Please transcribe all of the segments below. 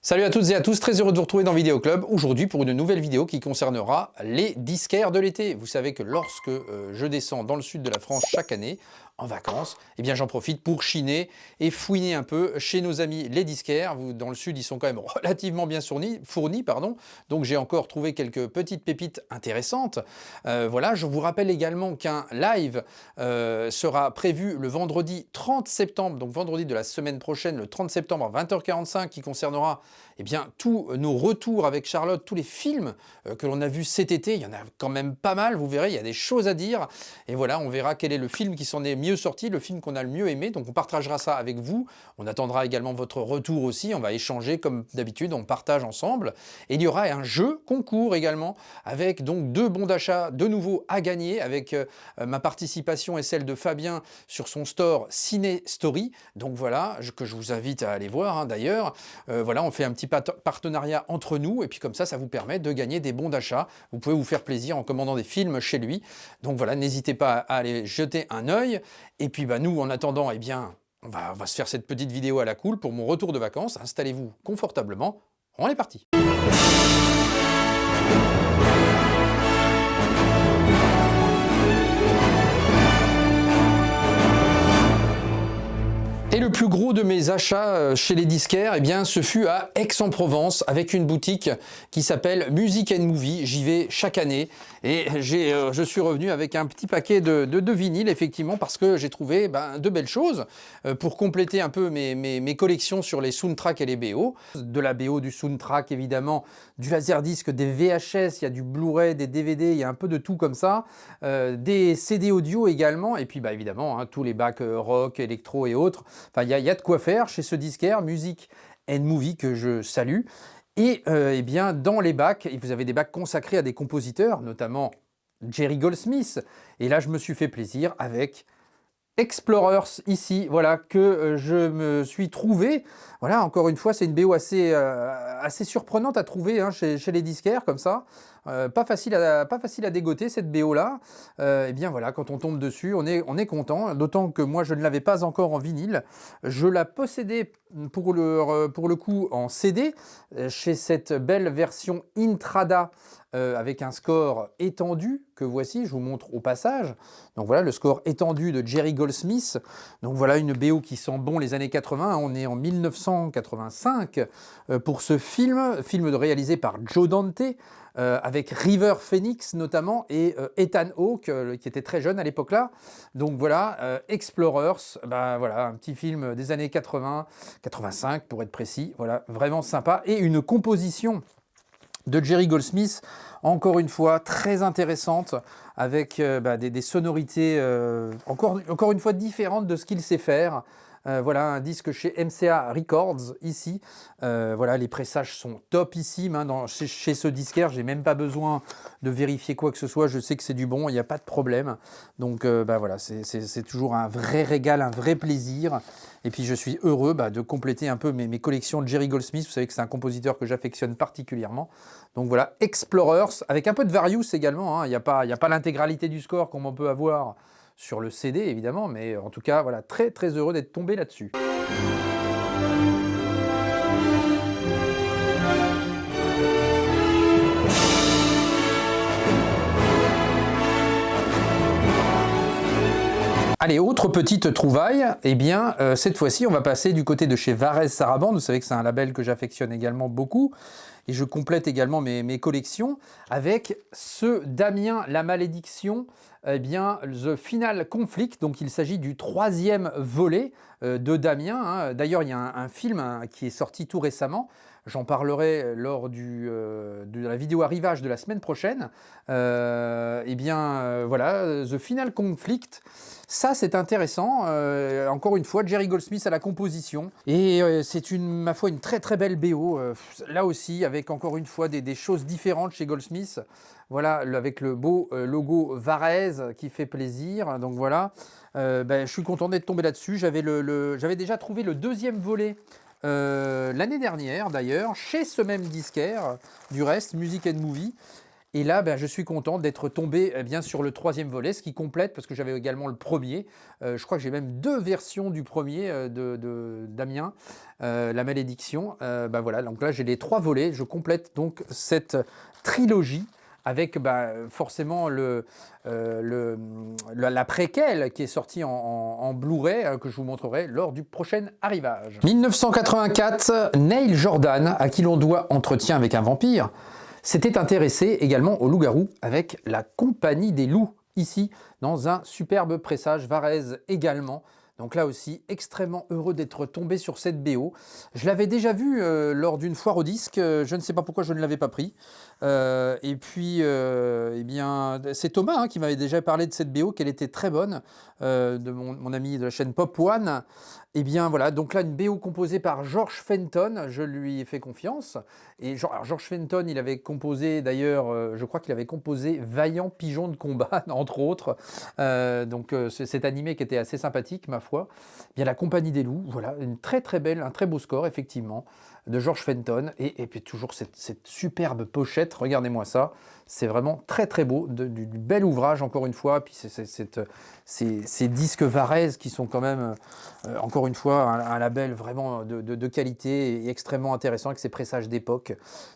Salut à toutes et à tous, très heureux de vous retrouver dans Vidéo Club aujourd'hui pour une nouvelle vidéo qui concernera les disquaires de l'été. Vous savez que lorsque je descends dans le sud de la France chaque année, en vacances, eh bien j'en profite pour chiner et fouiner un peu chez nos amis les disquaires. Dans le sud, ils sont quand même relativement bien fournis, donc j'ai encore trouvé quelques petites pépites intéressantes. Voilà, je vous rappelle également qu'un live sera prévu le vendredi 30 septembre, donc vendredi de la semaine prochaine, le 30 septembre à 20h45, qui concernera eh bien, tous nos retours avec Charlotte, tous les films que l'on a vus cet été. Il y en a quand même pas mal, vous verrez, il y a des choses à dire. Et voilà, on verra quel est le film qui s'en est mieux sorti, le film qu'on a le mieux aimé. Donc on partagera ça avec vous. On attendra également votre retour aussi. On va échanger comme d'habitude, on partage ensemble. Et il y aura un jeu concours également, avec donc 2 bons d'achat de nouveau à gagner, avec ma participation et celle de Fabien sur son store Ciné Story. Donc voilà, que je vous invite à aller voir d'ailleurs. Voilà, on fait un petit partenariat entre nous et puis comme ça vous permet de gagner des bons d'achat. Vous pouvez vous faire plaisir en commandant des films chez lui. Donc voilà, n'hésitez pas à aller jeter un œil. Et puis nous, en attendant, eh bien, on va se faire cette petite vidéo à la cool pour mon retour de vacances. Installez-vous confortablement. On est parti. Et le plus gros de mes achats chez les disquaires, eh bien, ce fut à Aix-en-Provence avec une boutique qui s'appelle Music & Movie. J'y vais chaque année et je suis revenu avec un petit paquet de vinyles, effectivement, parce que j'ai trouvé de belles choses pour compléter un peu mes collections sur les soundtracks et les BO. De la BO, du soundtrack, évidemment, du laserdisc, des VHS, il y a du Blu-ray, des DVD, il y a un peu de tout comme ça. Des CD audio également, et puis évidemment, tous les bacs rock, électro et autres. Enfin, il y a de quoi faire chez ce disquaire, Music & Movie, que je salue. Et eh bien, dans les bacs, vous avez des bacs consacrés à des compositeurs, notamment Jerry Goldsmith. Et là, je me suis fait plaisir avec Explorers ici, voilà, que je me suis trouvé. Voilà, encore une fois, c'est une BO assez surprenante à trouver chez les disquaires, comme ça. Pas facile à dégoter cette BO là. Et bien voilà, quand on tombe dessus, on est content. D'autant que moi je ne l'avais pas encore en vinyle. Je la possédais pour le coup en CD chez cette belle version Intrada avec un score étendu que voici. Je vous montre au passage. Donc voilà le score étendu de Jerry Goldsmith. Donc voilà une BO qui sent bon les années 80. On est en 1985 pour ce film réalisé par Joe Dante. Avec River Phoenix notamment et Ethan Hawke qui était très jeune à l'époque-là. Donc voilà, Explorers, voilà, un petit film des années 80, 85 pour être précis. Voilà, vraiment sympa. Et une composition de Jerry Goldsmith, encore une fois, très intéressante, avec des sonorités encore une fois différentes de ce qu'il sait faire. Voilà un disque chez MCA Records ici. Voilà, les pressages sont topissimes chez ce disquaire. J'ai même pas besoin de vérifier quoi que ce soit. Je sais que c'est du bon, il n'y a pas de problème. Donc voilà, c'est toujours un vrai régal, un vrai plaisir. Et puis je suis heureux de compléter un peu mes collections de Jerry Goldsmith. Vous savez que c'est un compositeur que j'affectionne particulièrement. Donc voilà, Explorers, avec un peu de Various également. Il n'y a pas l'intégralité du score comme on peut avoir sur le CD évidemment, mais en tout cas, voilà, très très heureux d'être tombé là-dessus. Allez, autre petite trouvaille, eh bien, cette fois-ci, on va passer du côté de chez Varèse Sarabande. Vous savez que c'est un label que j'affectionne également beaucoup. Et je complète également mes collections avec ce Damien la Malédiction, eh bien, The Final Conflict. Donc, il s'agit du 3e volet de Damien. D'ailleurs, il y a un film qui est sorti tout récemment. J'en parlerai lors de la vidéo arrivage de la semaine prochaine. Eh bien, voilà, The Final Conflict. Ça, c'est intéressant. Encore une fois, Jerry Goldsmith à la composition. Et c'est ma foi, une très très belle BO. Là aussi, avec encore une fois des choses différentes chez Goldsmith. Voilà, avec le beau logo Varèse qui fait plaisir. Donc voilà, je suis content d'être tombé là-dessus. J'avais déjà trouvé le 2e volet l'année dernière d'ailleurs, chez ce même disquaire, du reste, Music & Movie. Et là, ben, je suis content d'être tombé bien sur le 3e volet, ce qui complète, parce que j'avais également le premier. Je crois que j'ai même 2 versions du premier de Damien, La Malédiction. Ben voilà, donc là j'ai les 3 volets, je complète donc cette trilogie avec forcément la préquelle qui est sortie en Blu-ray, que je vous montrerai lors du prochain arrivage. 1984, Neil Jordan, à qui l'on doit Entretien avec un vampire, s'était intéressé également au loup-garou avec La Compagnie des loups, ici, dans un superbe pressage Varèse également. Donc là aussi, extrêmement heureux d'être tombé sur cette BO. Je l'avais déjà vu lors d'une foire au disque, je ne sais pas pourquoi je ne l'avais pas pris. Et puis, eh bien, c'est Thomas qui m'avait déjà parlé de cette BO, qu'elle était très bonne, de mon ami de la chaîne Pop One. Et bien voilà, donc là une BO composée par George Fenton, je lui ai fait confiance. Et George Fenton, il avait composé d'ailleurs, je crois qu'il avait composé Vaillant Pigeon de combat, entre autres. Donc cet animé qui était assez sympathique, ma foi. Bien La Compagnie des loups, voilà, une très très belle, un très beau score effectivement de George Fenton. Et puis toujours cette superbe pochette, regardez-moi ça. C'est vraiment très très beau, du bel ouvrage encore une fois. Puis ces disques Varèse qui sont quand même, encore une fois, un label vraiment de qualité et extrêmement intéressant avec ses pressages d'époque.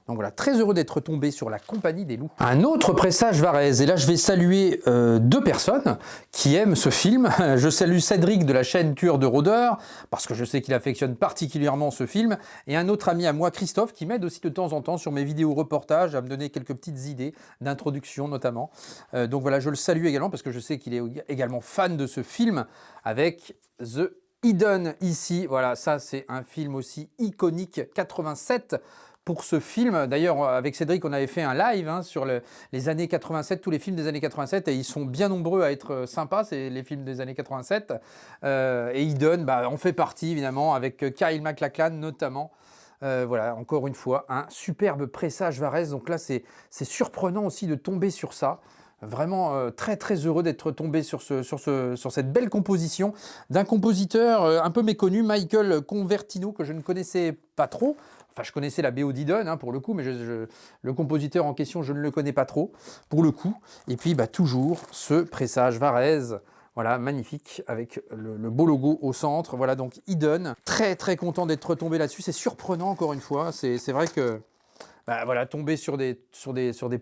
Donc voilà, très heureux d'être tombé sur La Compagnie des loups. Un autre pressage Varèse, et là je vais saluer 2 personnes qui aiment ce film. Je salue Cédric de la chaîne Tueur de rôdeurs, parce que je sais qu'il affectionne particulièrement ce film, et un autre ami à moi, Christophe, qui m'aide aussi de temps en temps sur mes vidéos reportages, à me donner quelques petites idées d'introduction notamment. Donc voilà, je le salue également parce que je sais qu'il est également fan de ce film avec The Hidden ici. Voilà, ça c'est un film aussi iconique, 87 pour ce film. D'ailleurs, avec Cédric, on avait fait un live sur les années 87, tous les films des années 87, et ils sont bien nombreux à être sympas, c'est les films des années 87. Et Hidden, en fait partie évidemment, avec Kyle MacLachlan notamment. Voilà, encore une fois, un superbe pressage Varèse. Donc là, c'est surprenant aussi de tomber sur ça. Vraiment très très heureux d'être tombé sur cette belle composition d'un compositeur un peu méconnu, Michael Convertino, que je ne connaissais pas trop. Enfin, je connaissais la BO d'Hidden pour le coup, mais le compositeur en question, je ne le connais pas trop pour le coup. Et puis toujours ce pressage Varèse. Voilà, magnifique, avec le beau logo au centre. Voilà, donc Hidden. Très, très content d'être tombé là-dessus. C'est surprenant, encore une fois. C'est vrai que voilà, tomber sur des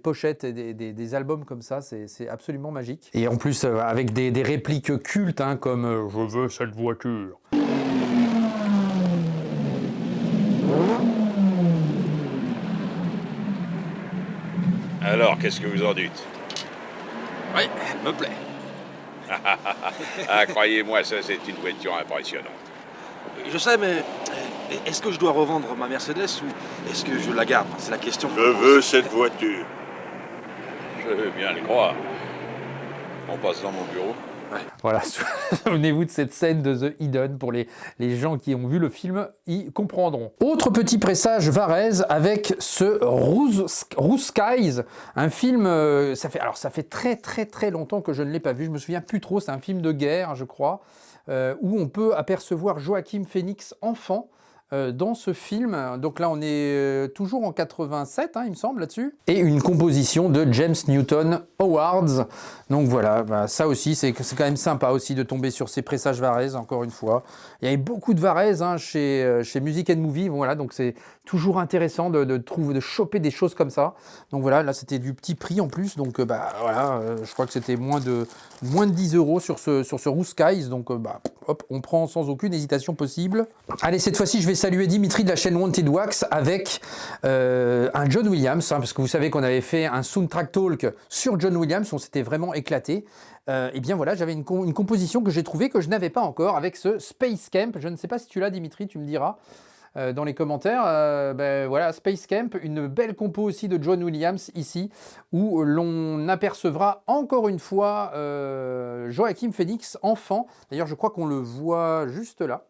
pochettes et des albums comme ça, c'est absolument magique. Et en plus, avec des répliques cultes, comme Je veux cette voiture ». Alors, qu'est-ce que vous en dites? Oui, elle me plaît. Ah, croyez-moi, ça, c'est une voiture impressionnante. Je sais, mais est-ce que je dois revendre ma Mercedes ou est-ce que je la garde? C'est la question. Je veux cette voiture. Je veux bien le croire. On passe dans mon bureau. Ouais. Voilà, souvenez-vous de cette scène de The Hidden, pour les gens qui ont vu le film, y comprendront. Autre petit pressage Varèse avec ce Rouge Skies, un film, ça fait très très très longtemps que je ne l'ai pas vu, je me souviens plus trop, c'est un film de guerre, je crois, où on peut apercevoir Joaquin Phoenix enfant, dans ce film. Donc là, on est toujours en 87, il me semble, là-dessus. Et une composition de James Newton Howard. Donc voilà, ça aussi, c'est quand même sympa aussi de tomber sur ces pressages Varèse, encore une fois. Il y avait beaucoup de Varèse chez Music and Movie, voilà, donc c'est toujours intéressant de choper des choses comme ça. Donc voilà, là, c'était du petit prix en plus, donc voilà, je crois que c'était moins de 10 € sur ce Rouge Skies, donc hop, on prend sans aucune hésitation possible. Allez, cette fois-ci, je vais saluer Dimitri de la chaîne Wanted Wax avec un John Williams, parce que vous savez qu'on avait fait un soundtrack talk sur John Williams, on s'était vraiment éclaté. Et bien voilà, j'avais une composition que j'ai trouvée que je n'avais pas encore avec ce Space Camp. Je ne sais pas si tu l'as, Dimitri, tu me diras dans les commentaires. Voilà, Space Camp, une belle compo aussi de John Williams ici, où l'on apercevra encore une fois Joaquin Phoenix enfant. D'ailleurs, je crois qu'on le voit juste là.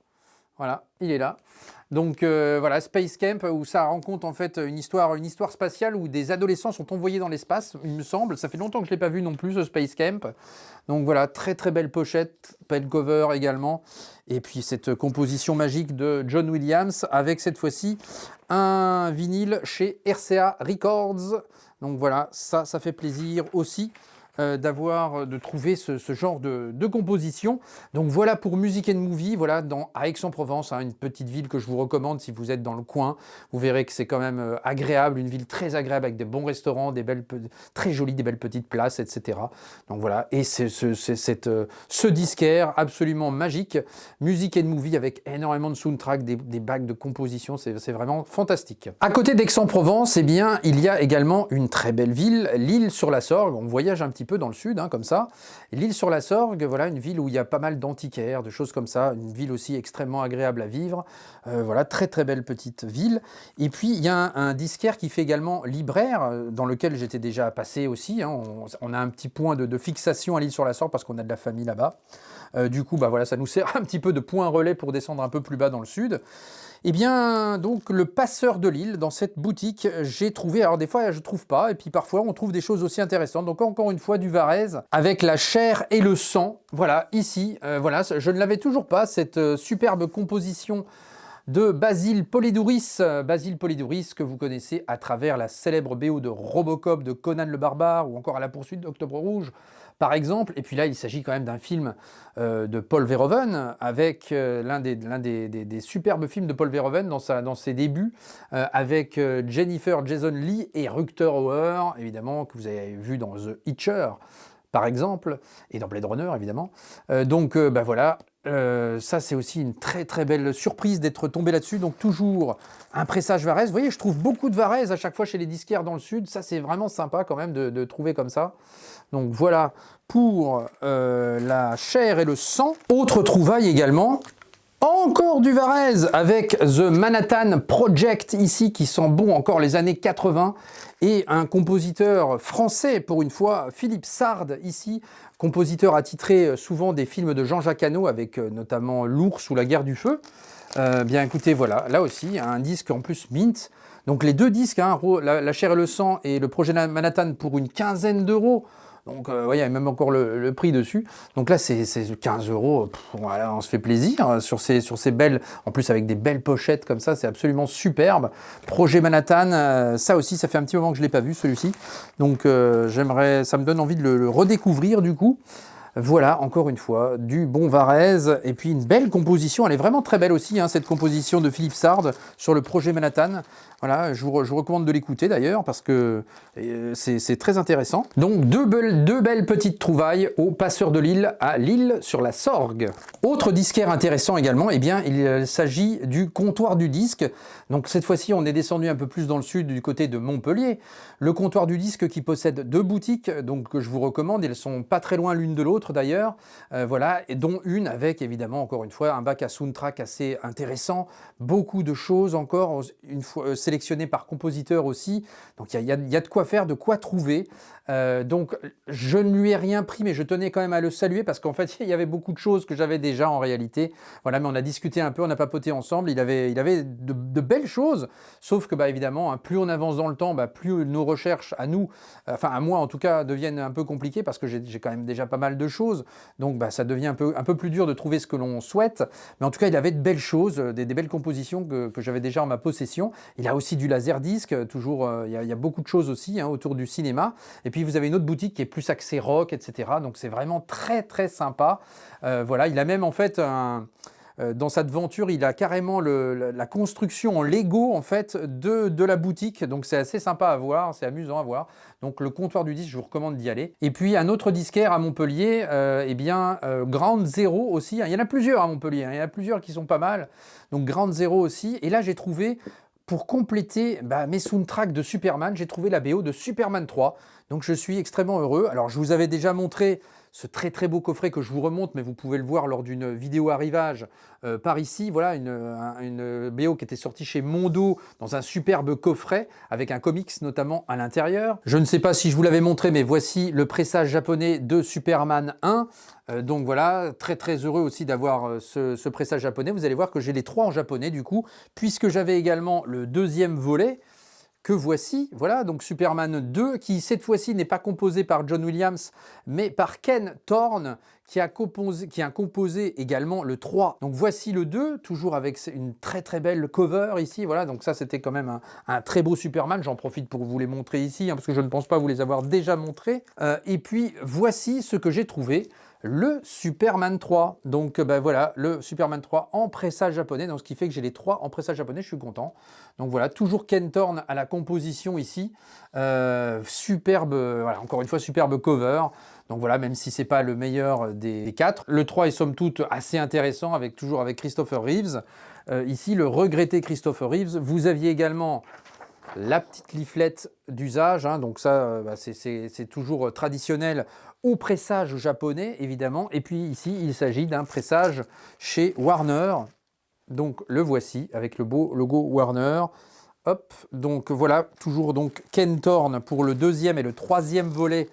Voilà, il est là. Donc voilà, Space Camp, où ça raconte en fait une histoire spatiale où des adolescents sont envoyés dans l'espace, il me semble. Ça fait longtemps que je ne l'ai pas vu non plus, ce Space Camp. Donc voilà, très très belle pochette, belle cover également. Et puis cette composition magique de John Williams avec cette fois-ci un vinyle chez RCA Records. Donc voilà, ça fait plaisir aussi de trouver ce genre de composition. Donc voilà pour Music and Movie, voilà à Aix-en-Provence, hein, une petite ville que je vous recommande si vous êtes dans le coin. Vous verrez que c'est quand même agréable, une ville très agréable avec des bons restaurants, très jolies, des belles petites places, etc. Donc voilà, et ce disquaire absolument magique, Music and Movie avec énormément de soundtrack, des bacs de composition, c'est vraiment fantastique. À côté d'Aix-en-Provence, eh bien, il y a également une très belle ville, l'Isle-sur-la-Sorgue. On voyage un petit peu dans le sud, hein, comme ça. L'Isle-sur-la-Sorgue, voilà, une ville où il y a pas mal d'antiquaires, de choses comme ça, une ville aussi extrêmement agréable à vivre. Voilà, très très belle petite ville. Et puis, il y a un disquaire qui fait également libraire, dans lequel j'étais déjà passé aussi. Hein. On a un petit point de fixation à l'Isle-sur-la-Sorgue parce qu'on a de la famille là-bas. Du coup, bah voilà, ça nous sert un petit peu de point relais pour descendre un peu plus bas dans le sud. Eh bien, donc, le passeur de Lille, dans cette boutique, j'ai trouvé, alors des fois je trouve pas, et puis parfois on trouve des choses aussi intéressantes. Donc encore une fois, du Varèse, avec la chair et le sang. Voilà, ici, voilà, je ne l'avais toujours pas, cette superbe composition de Basile Polidouris. Basile Polidouris, que vous connaissez à travers la célèbre BO de Robocop, de Conan le Barbare, ou encore à la poursuite d'Octobre Rouge, par exemple. Et puis là, il s'agit quand même d'un film de Paul Verhoeven, avec l'un des superbes films de Paul Verhoeven dans ses débuts, avec Jennifer Jason Leigh et Rutger Hauer, évidemment, que vous avez vu dans The Hitcher, par exemple, et dans Blade Runner, évidemment. Donc, bah voilà, ça, c'est aussi une très très belle surprise d'être tombé là-dessus. Donc, toujours un pressage Varèse. Vous voyez, je trouve beaucoup de Varèse à chaque fois chez les disquaires dans le sud. Ça, c'est vraiment sympa quand même de trouver comme ça. Donc, voilà pour la chair et le sang. Autre trouvaille également. Encore du Varèse avec The Manhattan Project ici qui sent bon encore les années 80 et un compositeur français pour une fois, Philippe Sard ici, compositeur attitré souvent des films de Jean-Jacques Hano avec notamment L'Ours ou La Guerre du Feu. Bien écoutez, voilà, là aussi un disque en plus mint. Donc les deux disques, hein, la chair et le sang et le projet Manhattan pour une quinzaine d'euros. Donc, il y a même encore le prix dessus. Donc là, c'est 15 euros. Voilà, on se fait plaisir sur ces belles, en plus avec des belles pochettes comme ça, c'est absolument superbe. Projet Manhattan, ça aussi, ça fait un petit moment que je ne l'ai pas vu, celui-ci. Donc, ça me donne envie de le redécouvrir du coup. Voilà, encore une fois, du bon Varèse, et puis une belle composition. Elle est vraiment très belle aussi, hein, cette composition de Philippe Sard sur le projet Manhattan. Voilà, je vous recommande de l'écouter d'ailleurs, parce que c'est très intéressant. Donc, deux belles petites trouvailles au Passeur de Lille, à L'Isle-sur-la-Sorgue. Autre disquaire intéressant également, eh bien, il s'agit du Comptoir du Disque. Donc, cette fois-ci, on est descendu un peu plus dans le sud, du côté de Montpellier. Le Comptoir du Disque qui possède deux boutiques, donc que je vous recommande. Elles sont pas très loin l'une de l'autre d'ailleurs, voilà, et dont une avec évidemment encore une fois un bac à soundtrack assez intéressant, beaucoup de choses encore, une fois sélectionnées par compositeur aussi, donc il y a de quoi faire, de quoi trouver. Donc je ne lui ai rien pris, mais je tenais quand même à le saluer parce qu'en fait il y avait beaucoup de choses que j'avais déjà en réalité. Voilà, mais on a discuté un peu, on a papoté ensemble. Il avait de belles choses, sauf que bah évidemment, hein, plus on avance dans le temps, bah, plus nos recherches à nous, enfin à moi en tout cas, deviennent un peu compliquées parce que j'ai quand même déjà pas mal de choses. Donc bah, ça devient un peu plus dur de trouver ce que l'on souhaite. Mais en tout cas, il avait de belles choses, des belles compositions que j'avais déjà en ma possession. Il a aussi du laserdisc, toujours, il y a beaucoup de choses aussi, hein, autour du cinéma. Et puis vous avez une autre boutique qui est plus axée rock, etc. Donc c'est vraiment très très sympa. Voilà, il a même en fait dans cette aventure, il a carrément la construction en Lego en fait de la boutique. Donc c'est assez sympa à voir, c'est amusant à voir. Donc le Comptoir du Disque, je vous recommande d'y aller. Et puis un autre disquaire à Montpellier, Ground Zero aussi. Il y en a plusieurs à Montpellier, hein. Il y en a plusieurs qui sont pas mal. Donc Ground Zero aussi. Et là j'ai trouvé, pour compléter mes soundtracks de Superman, j'ai trouvé la BO de Superman 3. Donc je suis extrêmement heureux. Alors je vous avais déjà montré ce très très beau coffret que je vous remonte, mais vous pouvez le voir lors d'une vidéo arrivage par ici. Voilà, une BO qui était sortie chez Mondo dans un superbe coffret avec un comics notamment à l'intérieur. Je ne sais pas si je vous l'avais montré, mais voici le pressage japonais de Superman 1. Donc voilà, très très heureux aussi d'avoir ce pressage japonais. Vous allez voir que j'ai les trois en japonais du coup, puisque j'avais également le deuxième volet que voici. Voilà, donc Superman 2, qui cette fois-ci n'est pas composé par John Williams, mais par Ken Thorne, qui a composé également le 3. Donc voici le 2, toujours avec une très très belle cover ici. Voilà, donc ça c'était quand même un très beau Superman. J'en profite pour vous les montrer ici, parce que je ne pense pas vous les avoir déjà montrés. Et puis voici ce que j'ai trouvé. Le Superman 3, donc voilà, le Superman 3 en pressage japonais, donc ce qui fait que j'ai les 3 en pressage japonais, je suis content. Donc voilà, toujours Ken Thorne à la composition ici, superbe, voilà, encore une fois superbe cover. Donc voilà, même si c'est pas le meilleur des 4, le 3 est somme toute assez intéressant, toujours avec Christopher Reeves. Ici, le regretté Christopher Reeves. Vous aviez également la petite leaflette d'usage, hein, donc ça c'est toujours traditionnel au pressage japonais évidemment, et puis ici il s'agit d'un pressage chez Warner, donc le voici avec le beau logo Warner. Hop, donc voilà, toujours donc Ken Thorne pour le 2e et le 3e volet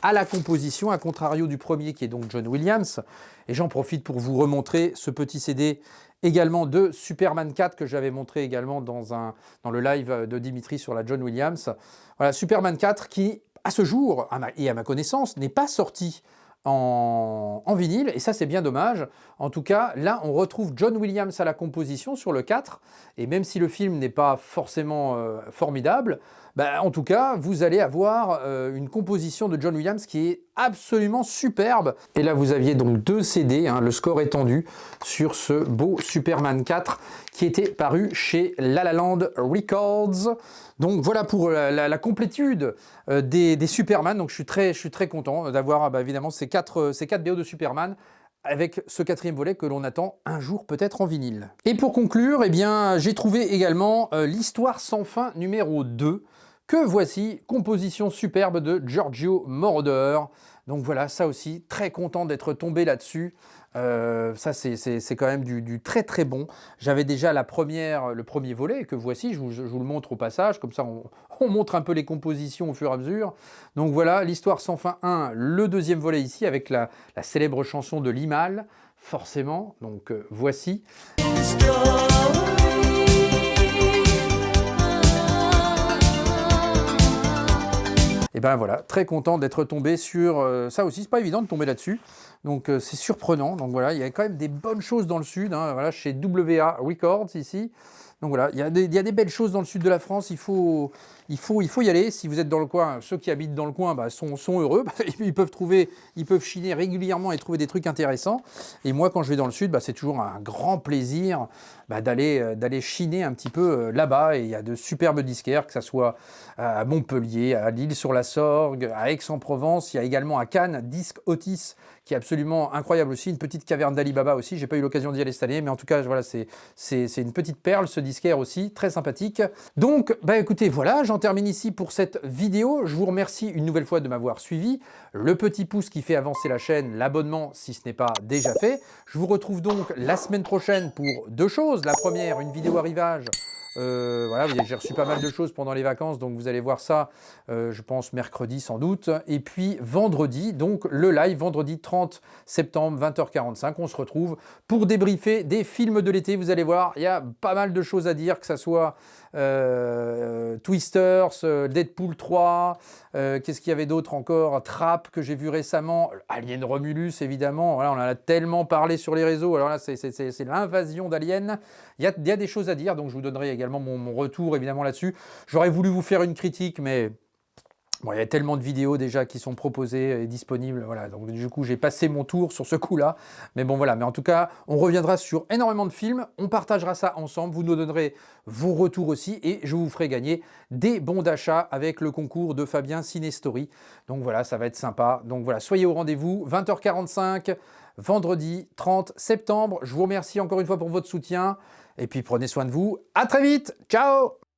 à la composition, à contrario du premier qui est donc John Williams. Et j'en profite pour vous remontrer ce petit CD également de Superman 4 que j'avais montré également dans le live de Dimitri sur la John Williams. Voilà, Superman 4 qui, à ce jour, et à ma connaissance, n'est pas sorti en vinyle, et ça c'est bien dommage. En tout cas, là on retrouve John Williams à la composition sur le 4, et même si le film n'est pas forcément formidable, en tout cas vous allez avoir une composition de John Williams qui est absolument superbe. Et là vous aviez donc 2 CD, hein, le score étendu sur ce beau Superman 4 qui était paru chez La La Land Records. Donc voilà pour la complétude des Superman. Donc je suis très content d'avoir évidemment ces 4 BO de Superman, avec ce 4e volet que l'on attend un jour peut-être en vinyle. Et pour conclure, eh bien, j'ai trouvé également l'Histoire sans fin numéro 2, que voici, composition superbe de Giorgio Moroder. Donc voilà, ça aussi, très content d'être tombé là-dessus. Ça c'est quand même du très très bon. J'avais déjà le premier volet que voici, je vous le montre au passage, comme ça on montre un peu les compositions au fur et à mesure. Donc voilà, l'Histoire sans fin 1, le 2e volet ici avec la célèbre chanson de Limahl, forcément, donc voici. Et ben voilà, très content d'être tombé sur ça aussi, c'est pas évident de tomber là-dessus. Donc c'est surprenant. Donc voilà, il y a quand même des bonnes choses dans le sud, hein, voilà, chez WA Records ici. Donc voilà, il y a des belles choses dans le sud de la France, il faut y aller. Si vous êtes dans le coin, ceux qui habitent dans le coin sont heureux, ils peuvent chiner régulièrement et trouver des trucs intéressants. Et moi, quand je vais dans le sud, c'est toujours un grand plaisir d'aller chiner un petit peu là-bas. Et il y a de superbes disquaires, que ce soit à Montpellier, à L'Isle-sur-la-Sorgue, à Aix-en-Provence. Il y a également à Cannes, Disque Otis, qui est absolument incroyable aussi, une petite caverne d'Alibaba aussi. J'ai pas eu l'occasion d'y aller cette année, mais en tout cas, voilà, c'est une petite perle, ce disquaire aussi, très sympathique. Donc, écoutez, voilà, j'en termine ici pour cette vidéo. Je vous remercie une nouvelle fois de m'avoir suivi. Le petit pouce qui fait avancer la chaîne, l'abonnement si ce n'est pas déjà fait. Je vous retrouve donc la semaine prochaine pour 2 choses. La première, une vidéo arrivage. Voilà, j'ai reçu pas mal de choses pendant les vacances, donc vous allez voir ça, je pense mercredi sans doute. Et puis vendredi, donc le live, vendredi 30 septembre, 20h45, on se retrouve pour débriefer des films de l'été. Vous allez voir, il y a pas mal de choses à dire, que ça soit Twisters, Deadpool 3, qu'est-ce qu'il y avait d'autre encore, Trap que j'ai vu récemment, Alien Romulus évidemment, voilà, on en a tellement parlé sur les réseaux, alors là c'est l'invasion d'aliens. Il y a des choses à dire, donc je vous donnerai également mon retour évidemment là-dessus. J'aurais voulu vous faire une critique, mais bon, il y a tellement de vidéos déjà qui sont proposées et disponibles, voilà, donc du coup j'ai passé mon tour sur ce coup-là, mais bon voilà, mais en tout cas on reviendra sur énormément de films, on partagera ça ensemble, vous nous donnerez vos retours aussi, et je vous ferai gagner des bons d'achat avec le concours de Fabien Cinestory, donc voilà, ça va être sympa, donc voilà, soyez au rendez-vous, 20h45, vendredi 30 septembre, je vous remercie encore une fois pour votre soutien, et puis prenez soin de vous, à très vite, ciao!